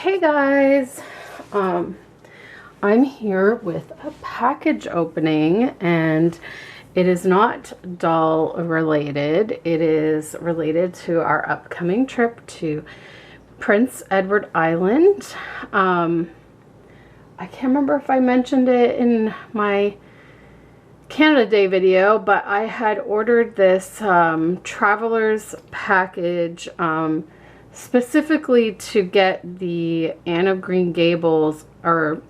Hey guys, I'm here with a package opening, and it is not doll related. It is related to our upcoming trip to Prince Edward Island. I can't remember if I mentioned it in my Canada Day video, but I had ordered this traveler's package specifically to get the Anne of Green Gables or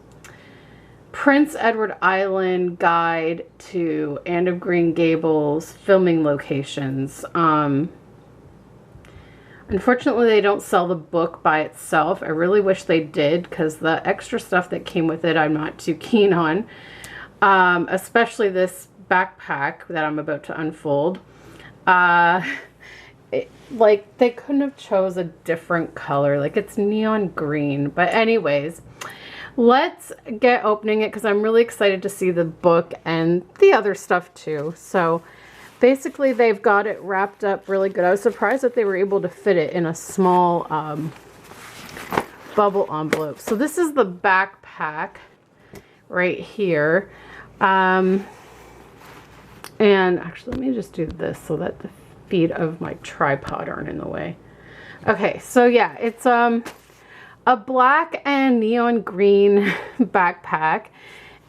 Prince Edward Island guide to Anne of Green Gables filming locations. Unfortunately, they don't sell the book by itself. I really wish they did, because the extra stuff that came with it I'm not too keen on. Especially this backpack that I'm about to unfold. Like, they couldn't have chose a different color. Like, it's neon green. But anyways, let's get opening it, because I'm really excited to see the book and the other stuff too. So basically they've got it wrapped up really good. I was surprised that they were able to fit it in a small bubble envelope. So this is the backpack right here. And actually, let me just do this so that the feet of my tripod aren't in the way. Okay, so yeah, it's a black and neon green backpack,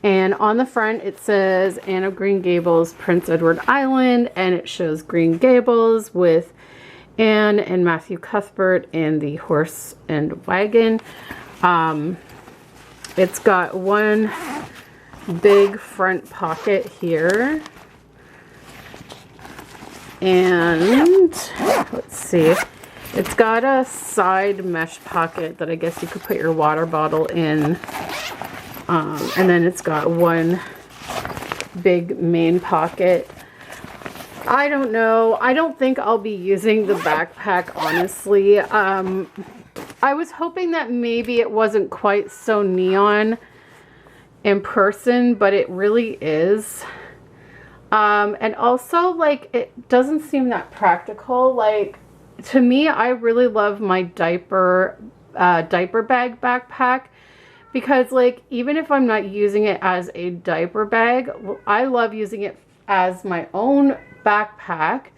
and on the front it says Anne of Green Gables, Prince Edward Island, and it shows Green Gables with Anne and Matthew Cuthbert and the horse and wagon. It's got one big front pocket here. And let's see, it's got a side mesh pocket that I guess you could put your water bottle in. And then it's got one big main pocket. I don't know. I don't think I'll be using the backpack, honestly. I was hoping that maybe it wasn't quite so neon in person, but it really is. And also, like, it doesn't seem that practical. Like, to me, I really love my diaper bag backpack, because, like, even if I'm not using it as a diaper bag, I love using it as my own backpack.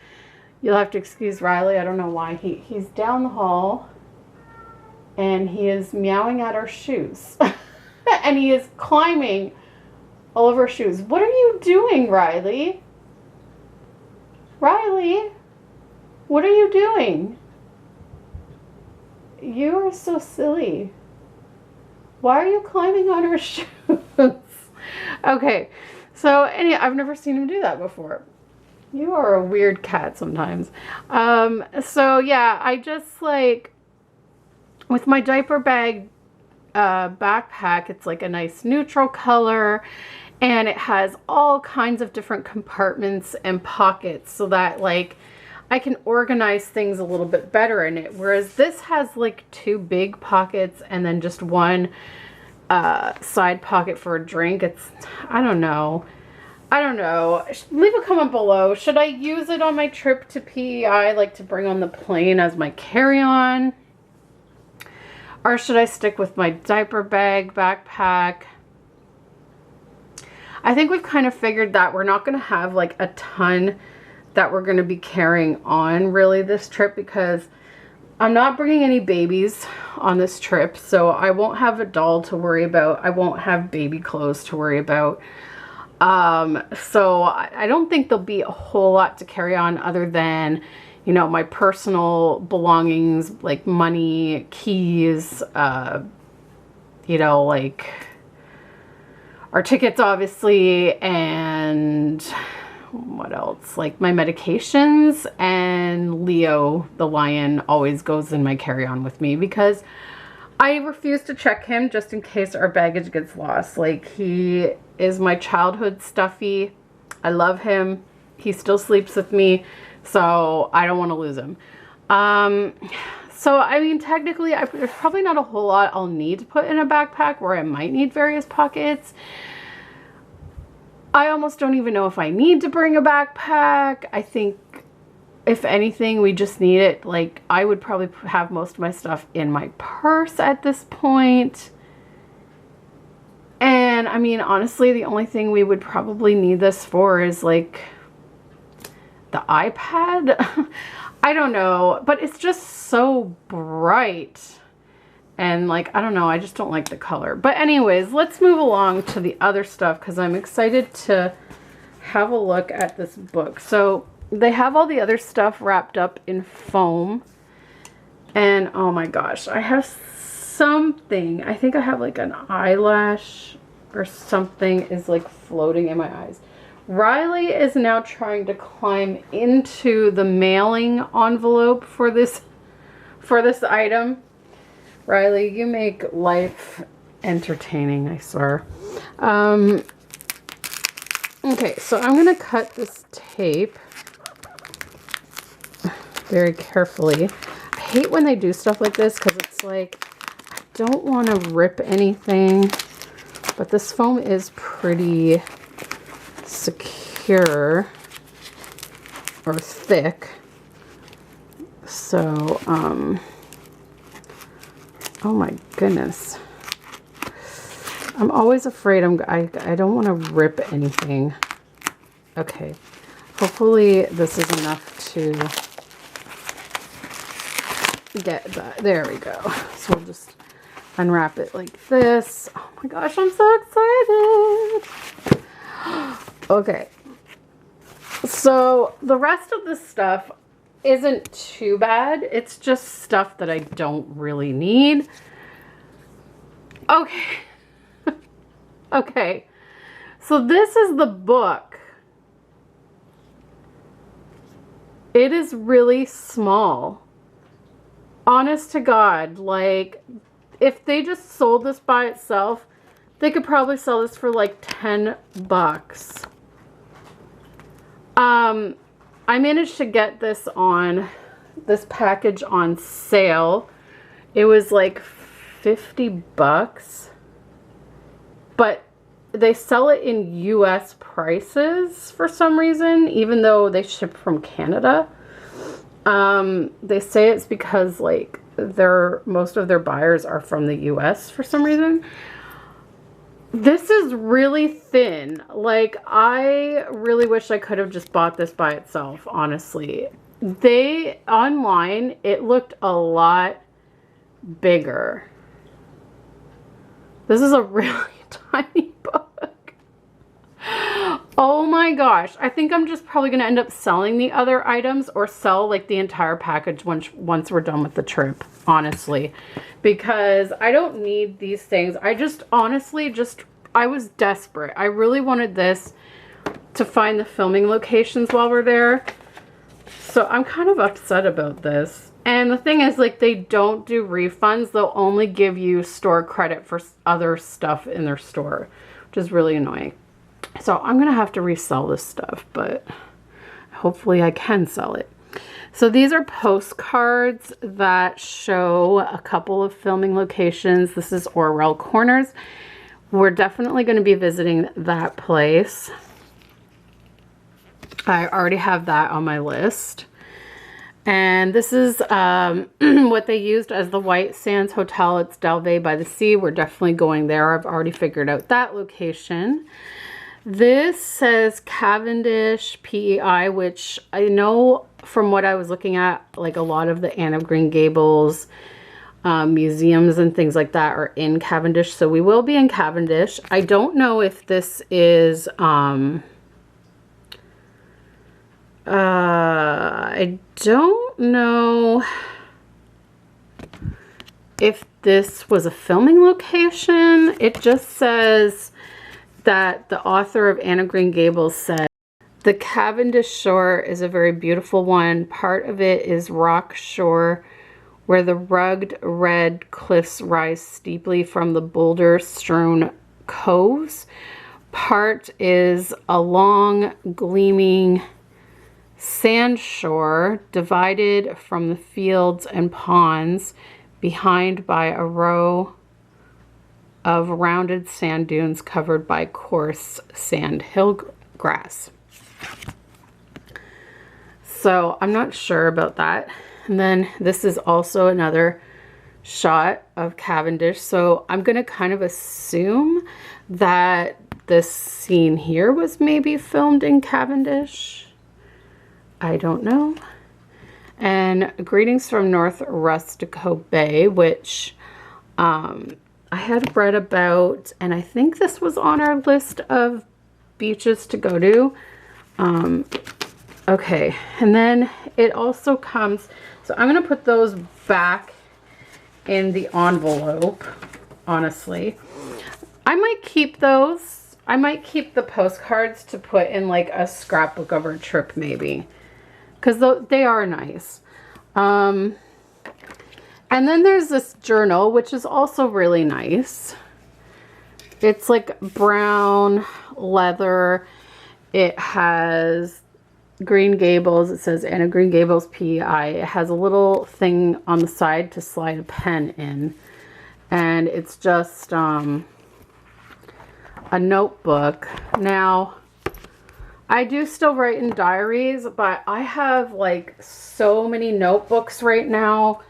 You'll have to excuse Riley. I don't know why. He's down the hall, and he is meowing at our shoes. And he is climbing all over shoes. What are you doing, Riley? Riley, what are you doing? You are so silly. Why are you climbing on her shoes? Okay, so anyway, I've never seen him do that before. You are a weird cat sometimes. So yeah, I just, like, with my diaper bag backpack, it's like a nice neutral color, and it has all kinds of different compartments and pockets, so that, like, I can organize things a little bit better in it. Whereas this has, like, two big pockets and then just one side pocket for a drink. It's, I don't know. Leave a comment below. Should I use it on my trip to PEI, like to bring on the plane as my carry-on? Or should I stick with my diaper bag backpack? I think we've kind of figured that we're not going to have, like, a ton that we're going to be carrying on really this trip, because I'm not bringing any babies on this trip. So I won't have a doll to worry about. I won't have baby clothes to worry about. So I don't think there'll be a whole lot to carry on other than, you know, my personal belongings, like money, keys, you know, like our tickets, obviously, and what else? Like my medications, and Leo, the lion, always goes in my carry-on with me, because I refuse to check him just in case our baggage gets lost. Like, he is my childhood stuffy. I love him. He still sleeps with me. So I don't want to lose him. So, I mean, technically, there's probably not a whole lot I'll need to put in a backpack, where I might need various pockets. I almost don't even know if I need to bring a backpack. I think if anything, we just need it. Like, I would probably have most of my stuff in my purse at this point. And I mean, honestly, the only thing we would probably need this for is like the iPad. I don't know, but it's just so bright. And like, I don't know, I just don't like the color. But anyways, let's move along to the other stuff because I'm excited to have a look at this book. So they have all the other stuff wrapped up in foam. And oh my gosh, I have something. I think I have like an eyelash or something is like floating in my eyes. Riley is now trying to climb into the mailing envelope for this item. Riley, you make life entertaining, I swear. Okay, so I'm going to cut this tape very carefully. I hate when they do stuff like this because it's like, I don't want to rip anything, but this foam is pretty secure or thick. So, oh my goodness. I'm always afraid I don't want to rip anything. Okay. Hopefully this is enough to get that. There we go. So we'll just unwrap it like this. Oh my gosh, I'm so excited. Okay. So the rest of this stuff isn't too bad. It's just stuff that I don't really need. Okay. Okay. So this is the book. It is really small. Honest to God, like if they just sold this by itself, they could probably sell this for like 10 bucks. I managed to get this package on sale. It was like 50 bucks. But they sell it in US prices for some reason, even though they ship from Canada. They say it's because like most of their buyers are from the US for some reason. This is really thin. Like, I really wish I could have just bought this by itself, honestly. Online, it looked a lot bigger. This is a really tiny book. Oh my gosh. I think I'm just probably going to end up selling the other items or sell like the entire package once we're done with the trip, honestly. Because I don't need these things. I just honestly I was desperate. I really wanted this to find the filming locations while we're there. So I'm kind of upset about this. And the thing is, like, they don't do refunds. They'll only give you store credit for other stuff in their store, which is really annoying. So I'm going to have to resell this stuff, but hopefully I can sell it. So these are postcards that show a couple of filming locations. This is Orwell Corners. We're definitely going to be visiting that place. I already have that on my list. And this is what they used as the White Sands Hotel. It's Dalvey by the Sea. We're definitely going there. I've already figured out that location. This says Cavendish PEI, which I know from what I was looking at, like a lot of the Anne of Green Gables museums and things like that are in Cavendish. So we will be in Cavendish. I don't know if this is... I don't know if this was a filming location. It just says that the author of Anne of Green Gables said, the Cavendish shore is a very beautiful one. Part of it is rock shore, where the rugged red cliffs rise steeply from the boulder-strewn coves. Part is a long, gleaming sand shore divided from the fields and ponds behind by a row of rounded sand dunes covered by coarse sand hill grass. So I'm not sure about that. And then this is also another shot of Cavendish. So I'm going to kind of assume that this scene here was maybe filmed in Cavendish. I don't know. And greetings from North Rustico Bay, which I had read about, and I think this was on our list of beaches to go to. Okay, and then it also comes, so I'm going to put those back in the envelope, honestly. I might keep those. I might keep the postcards to put in like a scrapbook of our trip maybe, because they are nice. And then there's this journal, which is also really nice. It's like brown leather. It has Green Gables. It says Anna Green Gables PEI. It has a little thing on the side to slide a pen in. And it's just a notebook. Now, I do still write in diaries, but I have like so many notebooks right now,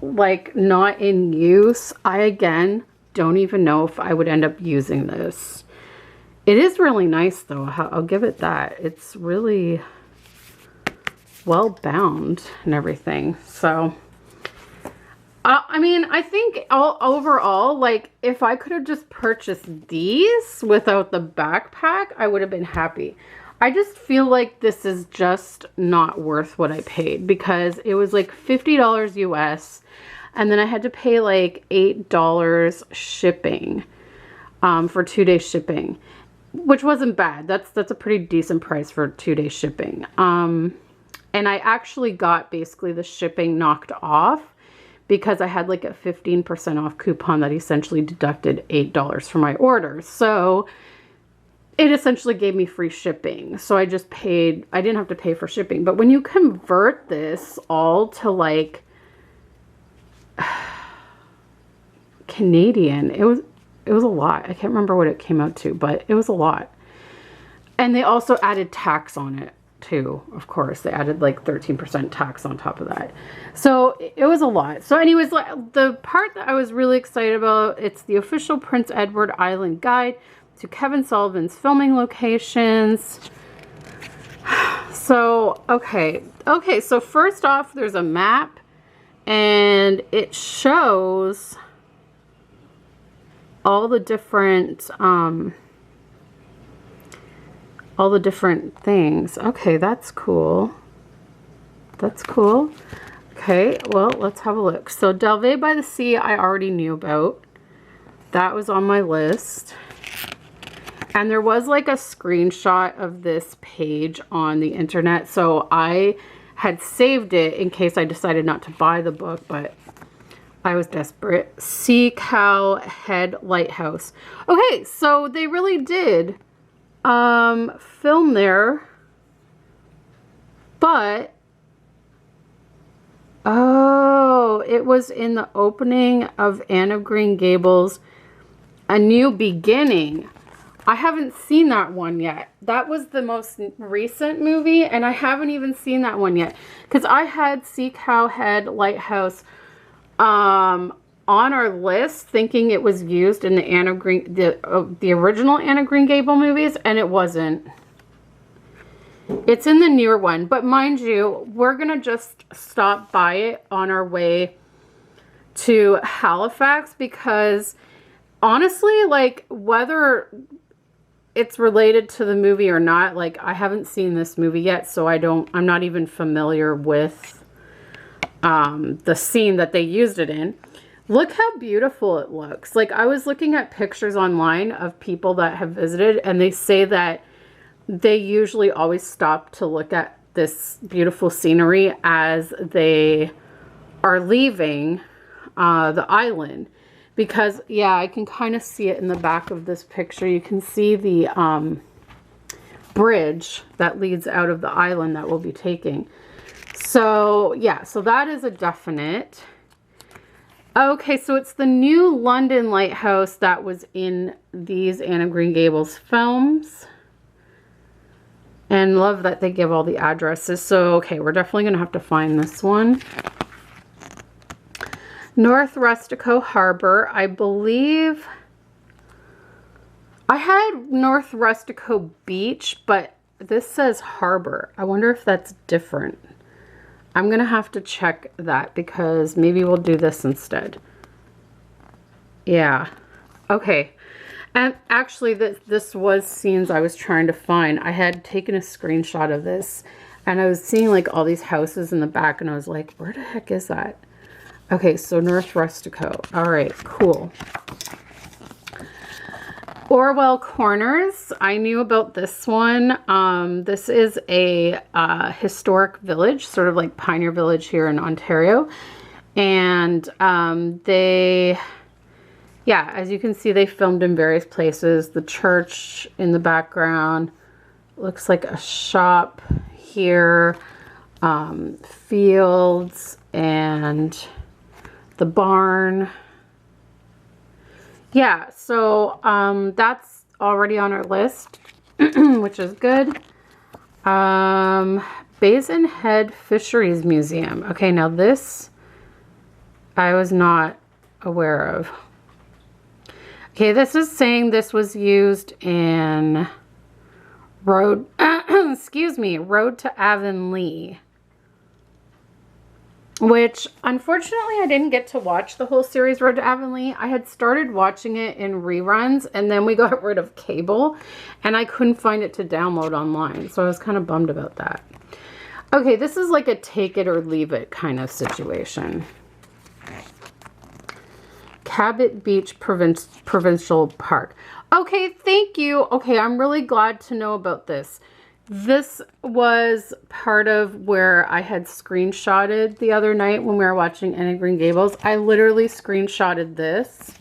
like not in use. I, again, don't even know if I would end up using this. It is really nice though. I'll give it that. It's really well bound and everything. So, I mean, I think overall, like if I could have just purchased these without the backpack, I would have been happy. I just feel like this is just not worth what I paid, because it was like $50 US, and then I had to pay like $8 shipping for 2-day shipping, which wasn't bad. That's a pretty decent price for 2-day shipping. And I actually got basically the shipping knocked off, because I had like a 15% off coupon that essentially deducted $8 for my order. So it essentially gave me free shipping. So I just paid, I didn't have to pay for shipping. But when you convert this all to like Canadian, it was a lot. I can't remember what it came out to, but it was a lot. And they also added tax on it too, of course. They added like 13% tax on top of that. So it was a lot. So anyways, the part that I was really excited about, it's the official Prince Edward Island guide to Kevin Sullivan's filming locations. So, okay, so first off, there's a map, and it shows all the different things. Okay, that's cool. That's cool. Okay, well, let's have a look. So Delvey by the Sea, I already knew about. That was on my list. And there was like a screenshot of this page on the internet, so I had saved it in case I decided not to buy the book, but I was desperate. Sea Cow Head Lighthouse. Okay, so they really did film there, but oh, it was in the opening of Anne of Green Gables, A New Beginning. I haven't seen that one yet. That was the most recent movie, and I haven't even seen that one yet, because I had Sea Cow Head Lighthouse on our list, thinking it was used in the original Anne of Green Gable movies, and it wasn't. It's in the newer one, but mind you, we're gonna just stop by it on our way to Halifax, because honestly, like, whether it's related to the movie or not, like, I haven't seen this movie yet, so I'm not even familiar with the scene that they used it in. Look how beautiful it looks. Like, I was looking at pictures online of people that have visited, and they say that they usually always stop to look at this beautiful scenery as they are leaving the island. Because, yeah, I can kind of see it in the back of this picture. You can see the bridge that leads out of the island that we'll be taking. So, yeah, so that is a definite. Okay, so it's the new London lighthouse that was in these Anne of Green Gables films. And love that they give all the addresses. So, okay, we're definitely going to have to find this one. North Rustico Harbor. I believe I had North Rustico Beach, but this says harbor. I wonder if that's different. I'm going to have to check that because maybe we'll do this instead. Yeah. Okay. And actually, this was scenes I was trying to find. I had taken a screenshot of this, and I was seeing like all these houses in the back, and I was like, where the heck is that? Okay, so North Rustico. All right, cool. Orwell Corners. I knew about this one. This is a historic village, sort of like Pioneer Village here in Ontario. And yeah, as you can see, they filmed in various places. The church in the background looks like a shop here, fields, and the barn. Yeah, so that's already on our list, which is good. Basin Head Fisheries Museum. Okay, now this I was not aware of. Okay, this is saying this was used in Road, excuse me, Road to Avonlea. Which, unfortunately, I didn't get to watch the whole series Road to Avonlea. I had started watching it in reruns, and then we got rid of cable, and I couldn't find it to download online, so I was kind of bummed about that. Okay, this is like a take it or leave it kind of situation. Cabot Beach Provincial Park. Okay, thank you. Okay, I'm really glad to know about this. This was part of where I had screenshotted the other night when we were watching Anne of Green Gables. I literally screenshotted this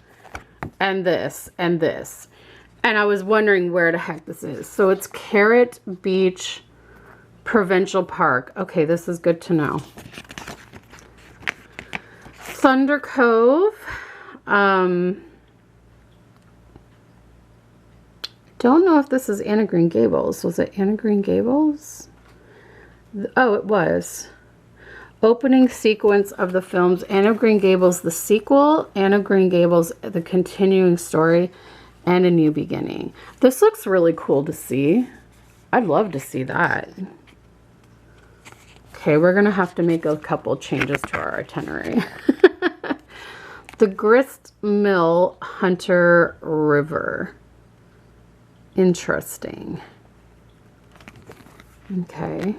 and this and this. And I was wondering where the heck this is. So it's Cabot Beach Provincial Park. Okay, this is good to know. Thunder Cove. Don't know if this is Anne of Green Gables. Was it Anne of Green Gables? Oh, it was. Opening sequence of the films Anne of Green Gables, the sequel, Anne of Green Gables, the continuing story, and A New Beginning. This looks really cool to see. I'd love to see that. Okay, we're going to have to make a couple changes to our itinerary. The Grist Mill Hunter River. Interesting. Okay.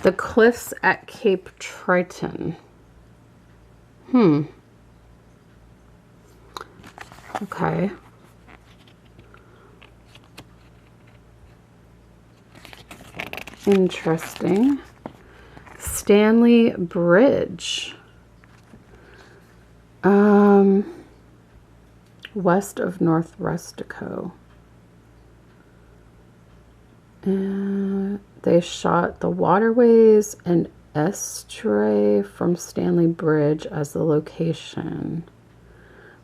The Cliffs at Cape Triton. Okay. Interesting. Stanley Bridge. West of North Rustico. They shot the waterways and estuary from Stanley Bridge as the location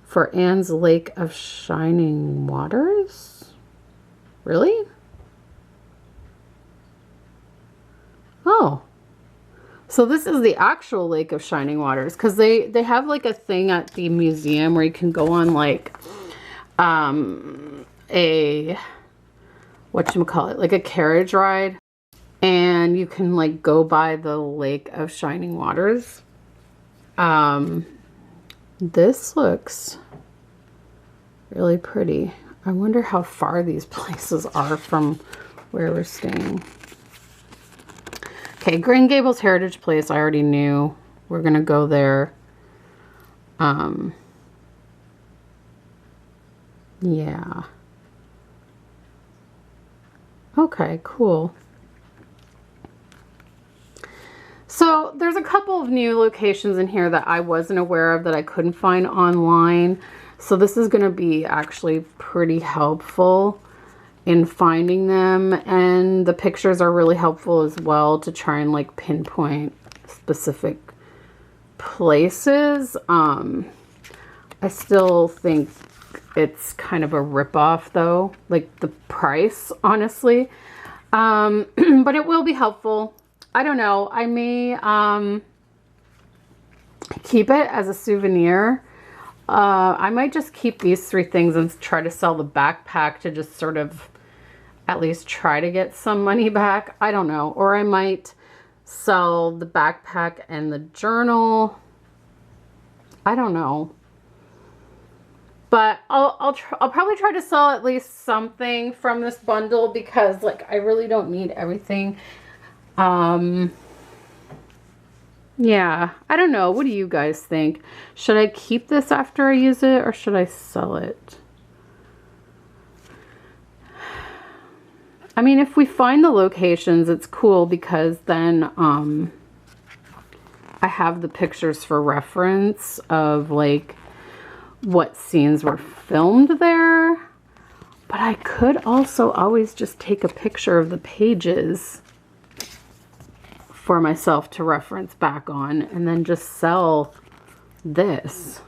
for Anne's Lake of Shining Waters. Really? Oh. So this is the actual Lake of Shining Waters, because they have like a thing at the museum where you can go on like a whatchamacallit, like a carriage ride, and you can like go by the Lake of Shining Waters. This looks really pretty. I wonder how far these places are from where we're staying. Okay, Green Gables Heritage Place, I already knew. We're going to go there. Yeah. Okay, cool. So there's a couple of new locations in here that I wasn't aware of that I couldn't find online. So this is going to be actually pretty helpful in finding them, and the pictures are really helpful as well to try and like pinpoint specific places. I still think it's kind of a ripoff though, like the price, honestly. But it will be helpful. I don't know. I may keep it as a souvenir. I might just keep these 3 things and try to sell the backpack to just sort of at least try to get some money back. I don't know. Or I might sell the backpack and the journal. I don't know. But I'll probably try to sell at least something from this bundle because like I really don't need everything. Yeah, I don't know. What do you guys think? Should I keep this after I use it or should I sell it? I mean, if we find the locations, it's cool because then I have the pictures for reference of like what scenes were filmed there. But I could also always just take a picture of the pages for myself to reference back on and then just sell this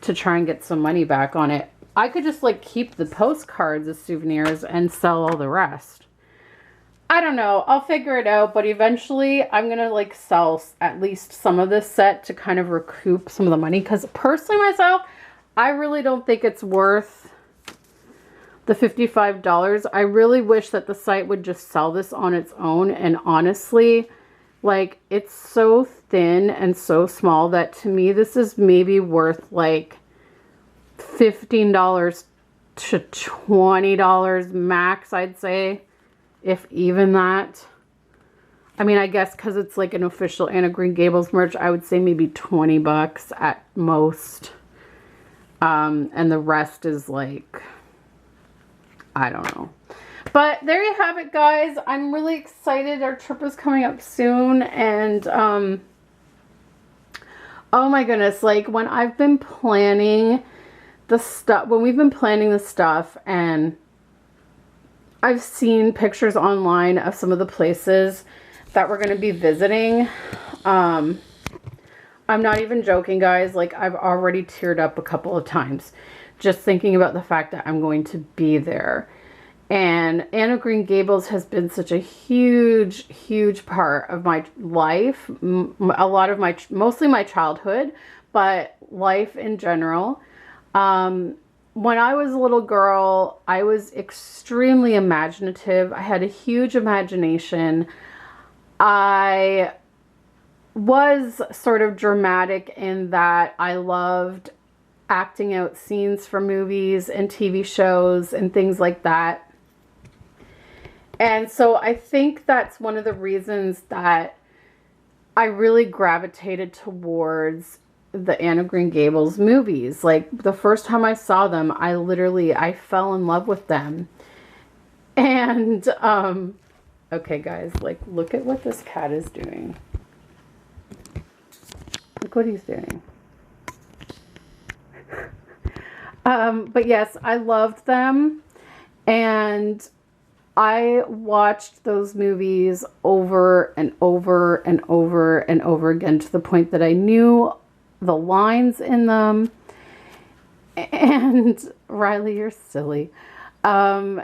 to try and get some money back on it. I could just like keep the postcards as souvenirs and sell all the rest. I don't know. I'll figure it out, but eventually I'm going to like sell at least some of this set to kind of recoup some of the money because personally myself, I really don't think it's worth the $55. I really wish that the site would just sell this on its own, and honestly, like it's so thin and so small that to me this is maybe worth like $15 to $20 max, I'd say, if even that. I mean, I guess because it's like an official Anna Green Gables merch, I would say maybe 20 bucks at most. And the rest is like, I don't know. But there you have it, guys. I'm really excited. Our trip is coming up soon. And, oh my goodness, like when I've been planning the stuff, when we've been planning the stuff and I've seen pictures online of some of the places that we're going to be visiting. I'm not even joking, guys. Like I've already teared up a couple of times just thinking about the fact that I'm going to be there. And Anna Green Gables has been such a huge, huge part of my life. A lot of my, mostly my childhood, but life in general. When I was a little girl, I was extremely imaginative. I had a huge imagination. I was sort of dramatic in that I loved acting out scenes for movies and TV shows and things like that. And so I think that's one of the reasons that I really gravitated towards the Anna Green Gables movies. Like the first time I saw them, I fell in love with them. And, okay guys, like look at what this cat is doing. Look what he's doing. But yes, I loved them. And I watched those movies over and over and over and over again to the point that I knew the lines in them. And Riley, you're silly. And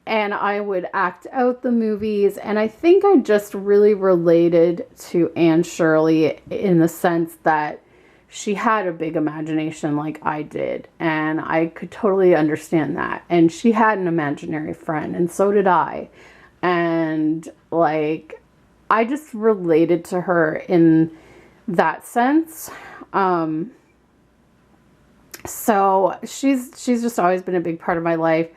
I would act out the movies. And I think I just really related to Anne Shirley in the sense that she had a big imagination like I did. And I could totally understand that. And she had an imaginary friend, and so did I. And like, I just related to her in that sense. So she's just always been a big part of my life.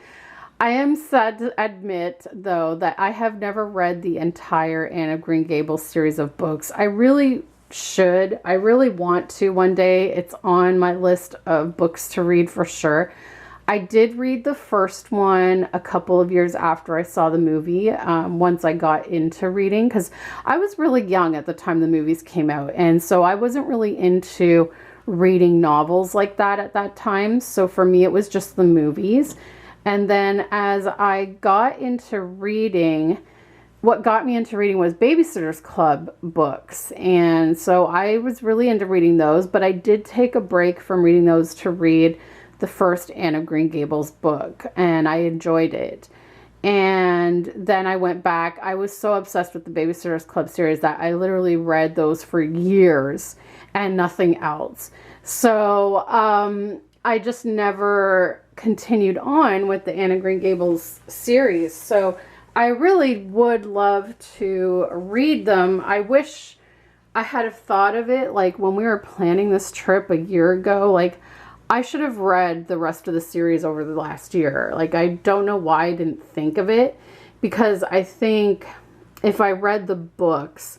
I am sad to admit, though, that I have never read the entire Anna Green Gables series of books. I really should. I really want to one day. It's on my list of books to read for sure. I did read the first one a couple of years after I saw the movie, once I got into reading, because I was really young at the time the movies came out. And so I wasn't really into reading novels like that at that time. So for me, it was just the movies. And then as I got into reading, what got me into reading was Babysitter's Club books. And so I was really into reading those, but I did take a break from reading those to read the first Anna Green Gables book, and I enjoyed it. And then I went back. I was so obsessed with the Babysitters Club series that I literally read those for years and nothing else. So I just never continued on with the Anne of Green Gables series. So I really would love to read them. I wish I had have thought of it like when we were planning this trip a year ago. Like, I should have read the rest of the series over the last year. Like, I don't know why I didn't think of it, because I think if I read the books,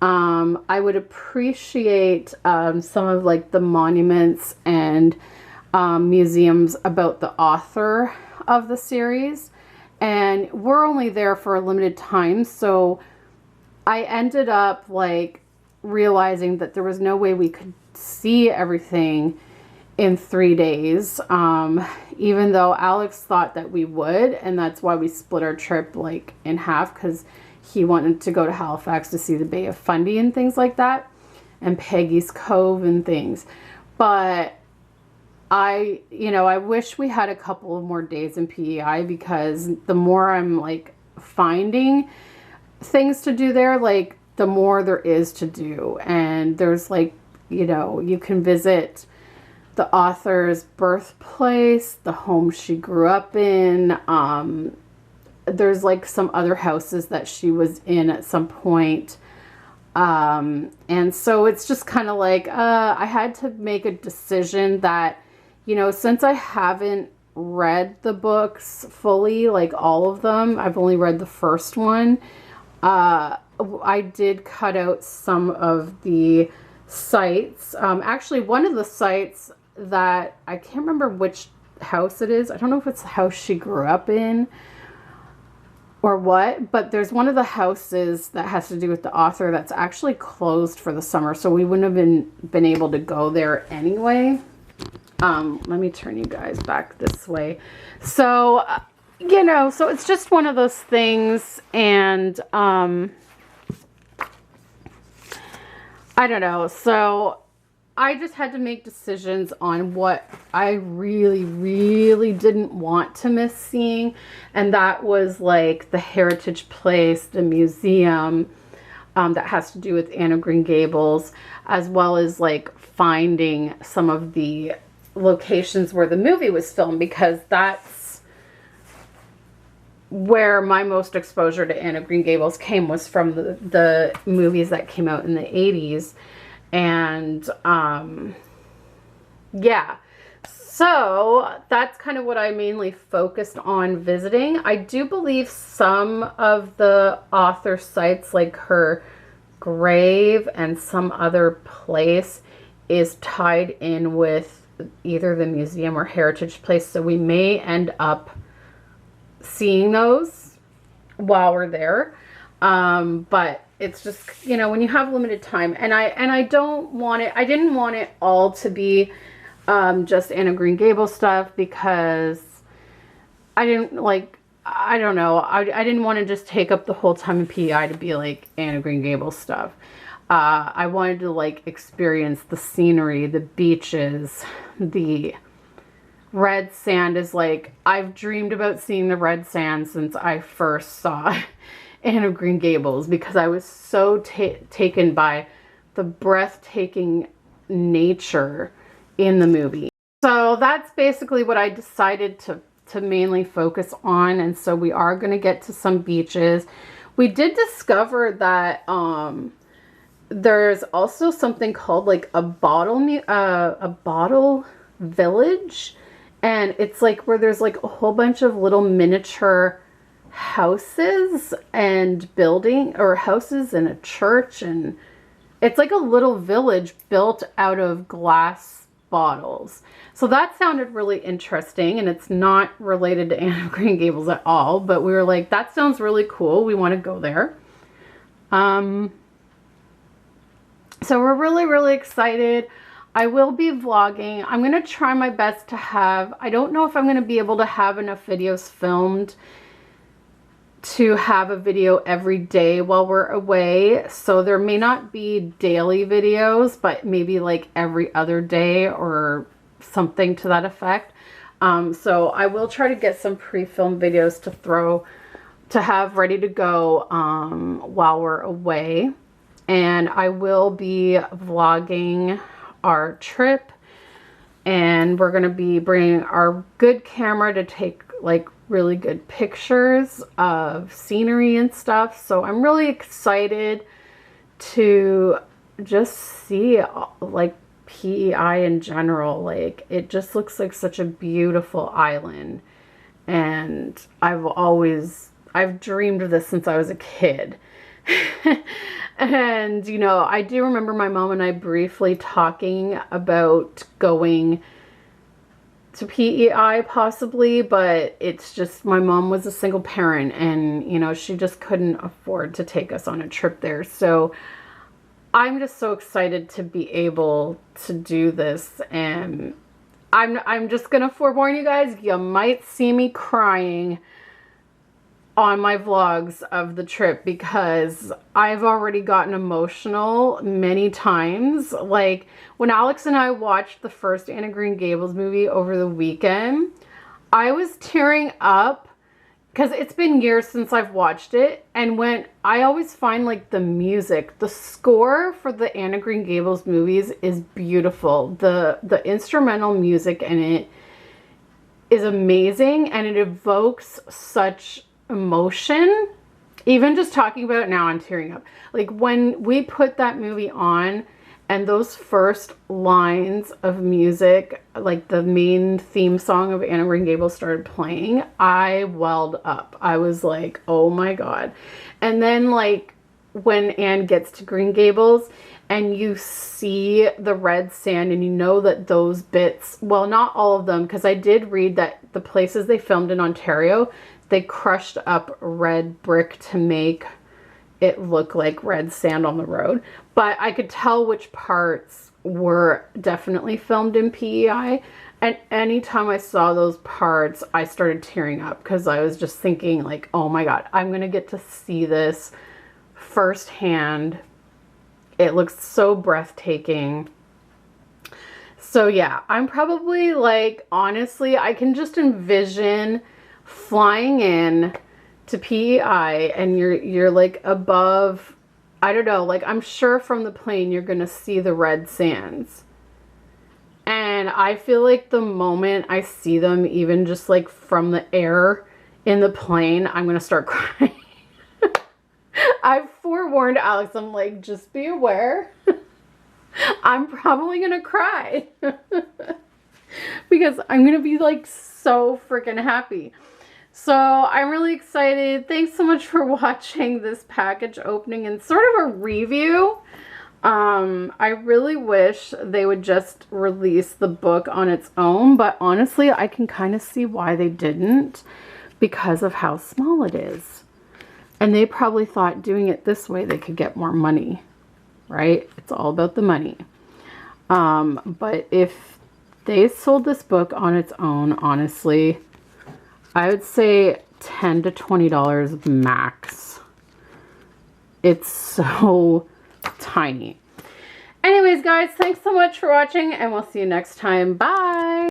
I would appreciate some of like the monuments and museums about the author of the series. And we're only there for a limited time, so I ended up like realizing that there was no way we could see everything in 3 days, even though Alex thought that we would, and that's why we split our trip like in half, because he wanted to go to Halifax to see the Bay of Fundy and things like that, and Peggy's Cove and things. But I wish we had a couple of more days in PEI, because the more I'm like finding things to do there, like the more there is to do. And there's like, you can visit the author's birthplace, the home she grew up in. There's like some other houses that she was in at some point. And so it's just kind of like, I had to make a decision that, since I haven't read the books fully, like all of them, I've only read the first one. I did cut out some of the sites. Actually, one of the sites that I can't remember which house it is. I don't know if it's the house she grew up in or what, but there's one of the houses that has to do with the author that's actually closed for the summer, so we wouldn't have been able to go there anyway. Let me turn you guys back this way. So so it's just one of those things, and I don't know. So I just had to make decisions on what I really, really didn't want to miss seeing. And that was like the Heritage Place, the museum that has to do with Anne of Green Gables, as well as like finding some of the locations where the movie was filmed, because that's where my most exposure to Anne of Green Gables came, was from the movies that came out in the 80s. And yeah, so that's kind of what I mainly focused on visiting. I do believe some of the author sites, like her grave and some other place, is tied in with either the museum or Heritage Place, so we may end up seeing those while we're there. But it's just, when you have limited time, and I don't want it, I didn't want it all to be just Anne of Green Gables stuff, because I didn't like, I don't know, I didn't want to just take up the whole time in PEI to be like Anne of Green Gables stuff. I wanted to like experience the scenery, the beaches, the red sand. Is like, I've dreamed about seeing the red sand since I first saw Anne of Green Gables, because I was so taken by the breathtaking nature in the movie. So that's basically what I decided to mainly focus on. And so we are going to get to some beaches. We did discover that there's also something called like a bottle village, and it's like where there's like a whole bunch of little miniature houses and houses and a church, and it's like a little village built out of glass bottles. So that sounded really interesting, and it's not related to Anne of Green Gables at all, but we were like, that sounds really cool, we want to go there. So we're really, really excited. I will be vlogging. I'm going to try my best to have, I don't know if I'm going to be able to have enough videos filmed to have a video every day while we're away. So there may not be daily videos, but maybe like every other day or something to that effect. So I will try to get some pre-filmed videos to have ready to go while we're away. And I will be vlogging our trip, and we're going to be bringing our good camera to take like really good pictures of scenery and stuff. So I'm really excited to just see like PEI in general. Like, it just looks like such a beautiful island, and I've dreamed of this since I was a kid. And, you know, I do remember my mom and I briefly talking about going to PEI possibly, but it's just, my mom was a single parent, and, you know, she just couldn't afford to take us on a trip there. So I'm just so excited to be able to do this, and I'm just gonna forewarn you guys, you might see me crying on my vlogs of the trip, because I've already gotten emotional many times. Like, when Alex and I watched the first Anne of Green Gables movie over the weekend, I was tearing up, because it's been years since I've watched it. And when I always find like the music, the score for the Anne of Green Gables movies is beautiful. The instrumental music in it is amazing, and it evokes such emotion. Even just talking about it now, I'm tearing up. Like, when we put that movie on and those first lines of music, like the main theme song of Anne of Green Gables, started playing, I welled up. I was like, oh my God. And then, like, when Anne gets to Green Gables and you see the red sand, and you know that those bits, well, not all of them, because I did read that the places they filmed in Ontario, they crushed up red brick to make it look like red sand on the road. But I could tell which parts were definitely filmed in PEI. And anytime I saw those parts, I started tearing up, because I was just thinking like, oh my God, I'm going to get to see this firsthand. It looks so breathtaking. So yeah, I'm probably like, honestly, I can just envision flying in to PEI, and you're like above, I don't know, like, I'm sure from the plane you're gonna see the red sands, and I feel like the moment I see them, even just like from the air in the plane, I'm gonna start crying. I've forewarned Alex, I'm like, just be aware. I'm probably gonna cry because I'm gonna be like so freaking happy. So I'm really excited. Thanks so much for watching this package opening and sort of a review. I really wish they would just release the book on its own, but honestly, I can kind of see why they didn't, because of how small it is. And they probably thought doing it this way they could get more money, right? It's all about the money. But if they sold this book on its own, honestly, I would say $10 to $20 max. It's so tiny. Anyways, guys, thanks so much for watching, and we'll see you next time. Bye!